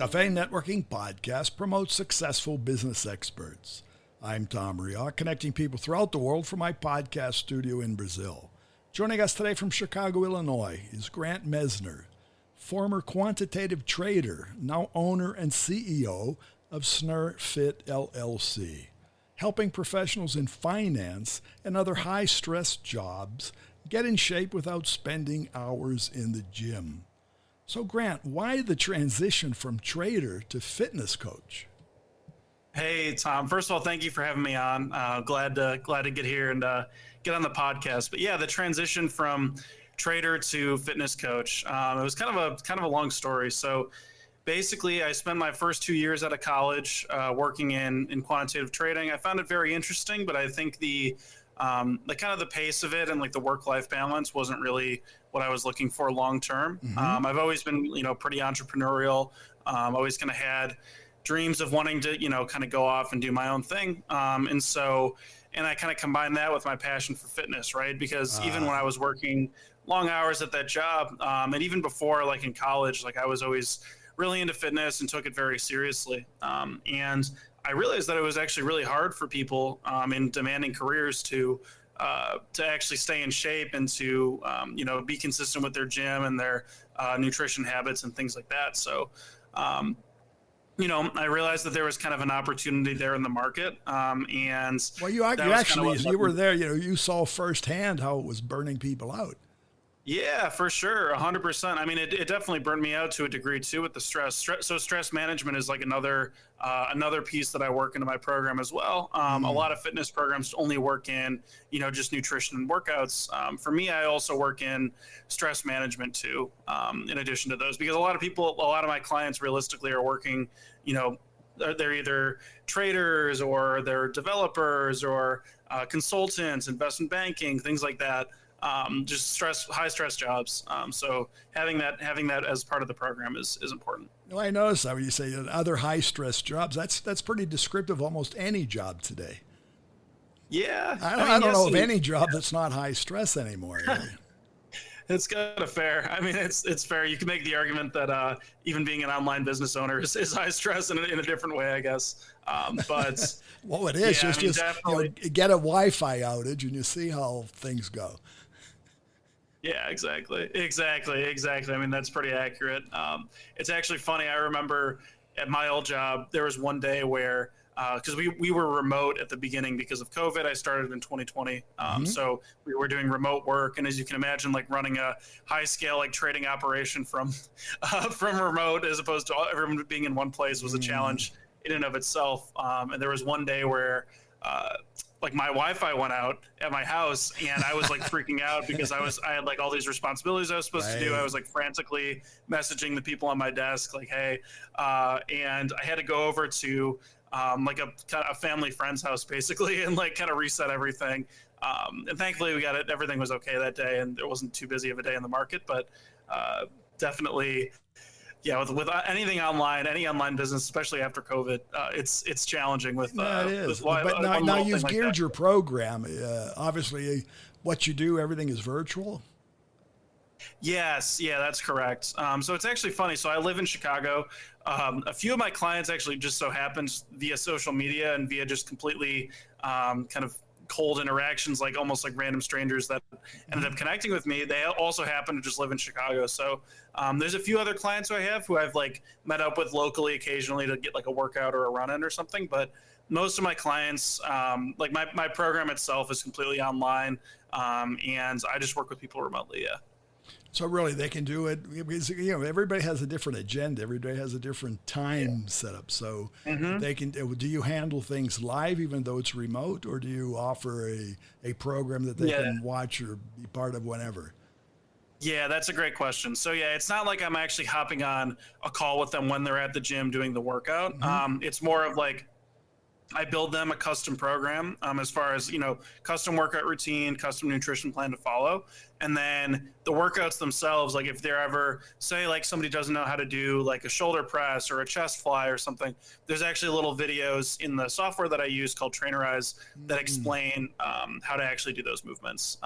Cafe Networking podcast promotes successful business experts. I'm Tom Rioch, connecting people throughout the world from my podcast studio in Brazil. Joining us today from Chicago, Illinois, is Grant Messner, former quantitative trader, now owner and CEO of Sner Fit LLC, helping professionals in finance and other high-stress jobs get in shape without spending hours in the gym. So Grant, why the transition from trader to fitness coach? Hey, Tom. First of all, thank you for having me on. Glad to get here and get on the podcast. But yeah, the transition from trader to fitness coach, it was kind of a long story. So basically, I spent my first 2 years out of college working in quantitative trading. I found it very interesting, but I think the pace of it and like the work-life balance wasn't really what I was looking for long term. I've always been, pretty entrepreneurial. Always kind of had dreams of wanting to, kind of go off and do my own thing. And I kind of combined that with my passion for fitness, right? Because even when I was working long hours at that job, and even before, like in college, like I was always really into fitness and took it very seriously. And I realized that it was actually really hard for people in demanding careers to actually stay in shape and to be consistent with their gym and their nutrition habits and things like that. So, I realized that there was kind of an opportunity there in the market. And well, you were there. You saw firsthand how it was burning people out. Yeah, for sure. 100%. I mean, it definitely burned me out to a degree too with the stress. So stress management is like another piece that I work into my program as well. A lot of fitness programs only work in, just nutrition and workouts. For me, I also work in stress management too, in addition to those, because a lot of my clients realistically are working, they're either traders or they're developers or consultants, investment banking, things like that. Just high stress jobs. So having that as part of the program is important. Well, I noticed that when you say other high stress jobs, that's pretty descriptive of almost any job today. Yeah. I don't know of any job that's not high stress anymore. Really. It's kind of fair. I mean, it's fair. You can make the argument that even being an online business owner is high stress in a different way, I guess. But well, it is. Get a Wi-Fi outage and you see how things go. Yeah, exactly. I mean, that's pretty accurate. It's actually funny. I remember at my old job, there was one day where, because we were remote at the beginning because of COVID. I started in 2020. So we were doing remote work. And as you can imagine, like running a high scale, like trading operation from remote as opposed to everyone being in one place was a challenge in and of itself. And there was one day where, like my Wi-Fi went out at my house and I was like freaking out because I had like all these responsibilities I was supposed to do. I was like frantically messaging the people on my desk, like, hey, and I had to go over to like a family friend's house basically and like kind of reset everything. And thankfully we got it. Everything was okay that day and it wasn't too busy of a day in the market, but definitely, yeah, with anything online, any online business, especially after COVID, it's challenging with. Yeah, it is. But now you've geared your program. Obviously, what you do, everything is virtual. Yes, yeah, that's correct. So it's actually funny. So I live in Chicago. A few of my clients actually just so happens via social media and via just completely kind of cold interactions, like almost like random strangers that ended up connecting with me. They also happen to just live in Chicago. So there's a few other clients who I have who I've like met up with locally occasionally to get like a workout or a run in or something. But most of my clients, like my program itself is completely online. And I just work with people remotely. Yeah. So really they can do it because, everybody has a different agenda. Everybody has a different time set up. So they can, do you handle things live even though it's remote, or do you offer a program that they can watch or be part of whenever? Yeah, that's a great question. So yeah, it's not like I'm actually hopping on a call with them when they're at the gym doing the workout. It's more of like, I build them a custom program as far as, custom workout routine, custom nutrition plan to follow. And then the workouts themselves, like if they're ever, say like somebody doesn't know how to do like a shoulder press or a chest fly or something, there's actually little videos in the software that I use called Trainerize that explain how to actually do those movements.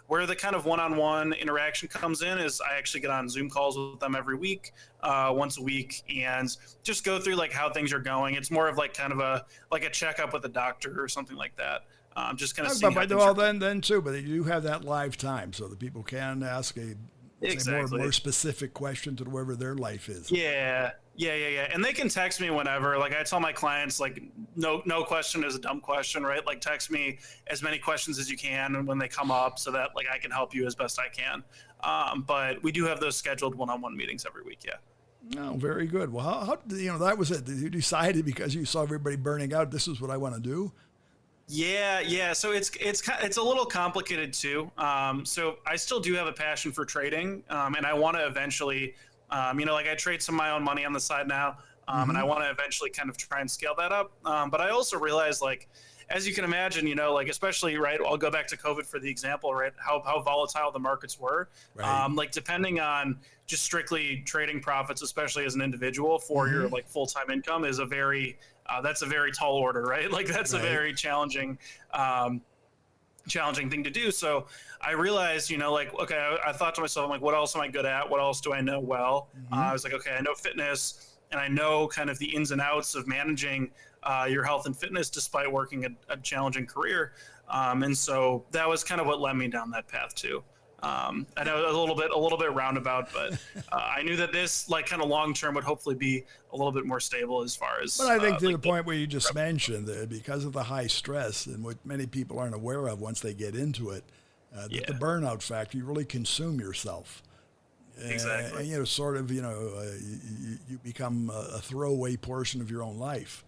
where the kind of one-on-one interaction comes in is I actually get on Zoom calls with them every week, once a week, and just go through like how things are going. It's more of like kind of a checkup with a doctor or something like that. Just kind of seeing how things are going. Then too, but you have that live time so that people can ask a more specific question to wherever their life is. Yeah. And they can text me whenever. Like I tell my clients, like no question is a dumb question, right? Like text me as many questions as you can when they come up, so that like I can help you as best I can. But we do have those scheduled one-on-one meetings every week. Yeah. Oh, very good. Well, how that was it? You decided because you saw everybody burning out, this is what I want to do? Yeah. So it's a little complicated too. So I still do have a passion for trading, and I want to eventually, like I trade some of my own money on the side now, and I want to eventually kind of try and scale that up. But I also realize, like, as you can imagine, like especially, right, I'll go back to COVID for the example, right, how volatile the markets were. Right. Like depending on just strictly trading profits, especially as an individual for your like full-time income, is a very that's a very tall order, right? Like that's a very challenging thing to do. So I realized, like, okay, I thought to myself, I'm like, what else am I good at? What else do I know well? I was like, okay, I know fitness, and I know kind of the ins and outs of managing your health and fitness despite working a challenging career. And so that was kind of what led me down that path too. I know a little bit roundabout, but I knew that this like kind of long term would hopefully be a little bit more stable as far as. But I think to the point where you just mentioned that because of the high stress and what many people aren't aware of once they get into it, the burnout factor, you really consume yourself. Exactly. And sort of, you become a throwaway portion of your own life.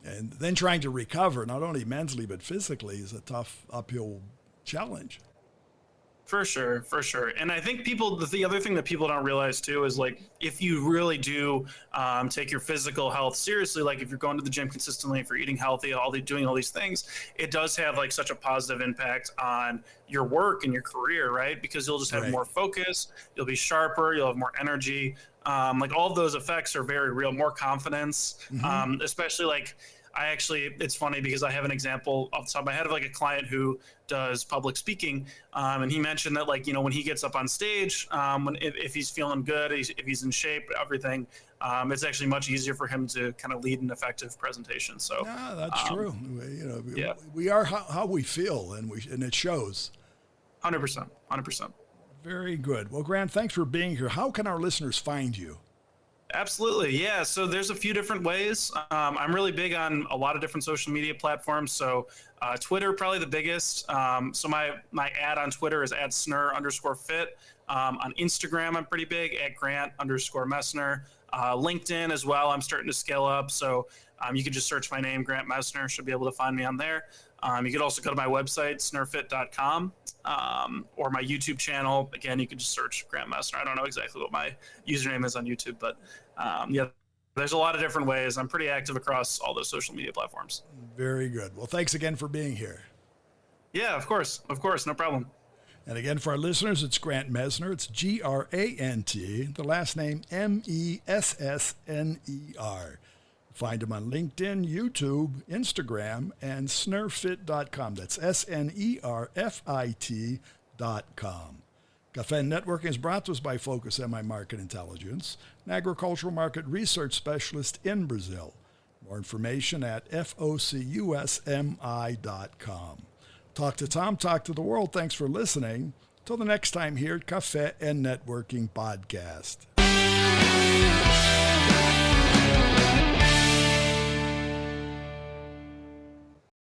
And then trying to recover, not only mentally, but physically, is a tough uphill challenge. For sure. And I think the other thing that people don't realize too is like, if you really do take your physical health seriously, like if you're going to the gym consistently, if you're eating healthy, doing all these things, it does have like such a positive impact on your work and your career, right? Because you'll just have more focus, you'll be sharper, you'll have more energy. Like all of those effects are very real, more confidence, especially like, it's funny because I have an example off the top of my head of like a client who does public speaking. And he mentioned that like, when he gets up on stage, if he's feeling good, if he's in shape, everything, it's actually much easier for him to kind of lead an effective presentation. So yeah, that's true. We are how we feel, and it shows. 100%. Very good. Well, Grant, thanks for being here. How can our listeners find you? Absolutely. Yeah. So there's a few different ways. I'm really big on a lot of different social media platforms. So Twitter, probably the biggest. So my ad on Twitter is @Sner_fit. On Instagram, I'm pretty big @Grant_Messner. LinkedIn as well. I'm starting to scale up. So you can just search my name, Grant Messner, should be able to find me on there. You could also go to my website, snerfit.com, or my YouTube channel. Again, you can just search Grant Messner. I don't know exactly what my username is on YouTube, but there's a lot of different ways. I'm pretty active across all those social media platforms. Very good. Well, thanks again for being here. Yeah, of course. No problem. And again, for our listeners, it's Grant Messner. It's Grant, the last name Messner. Find him on LinkedIn, YouTube, Instagram, and snerfit.com. That's snerfit.com. Cafe Networking is brought to us by Focus MI Market Intelligence, an agricultural market research specialist in Brazil. More information at focusmi.com. Talk to Tom, talk to the world. Thanks for listening. Till the next time here at Cafe and Networking Podcast.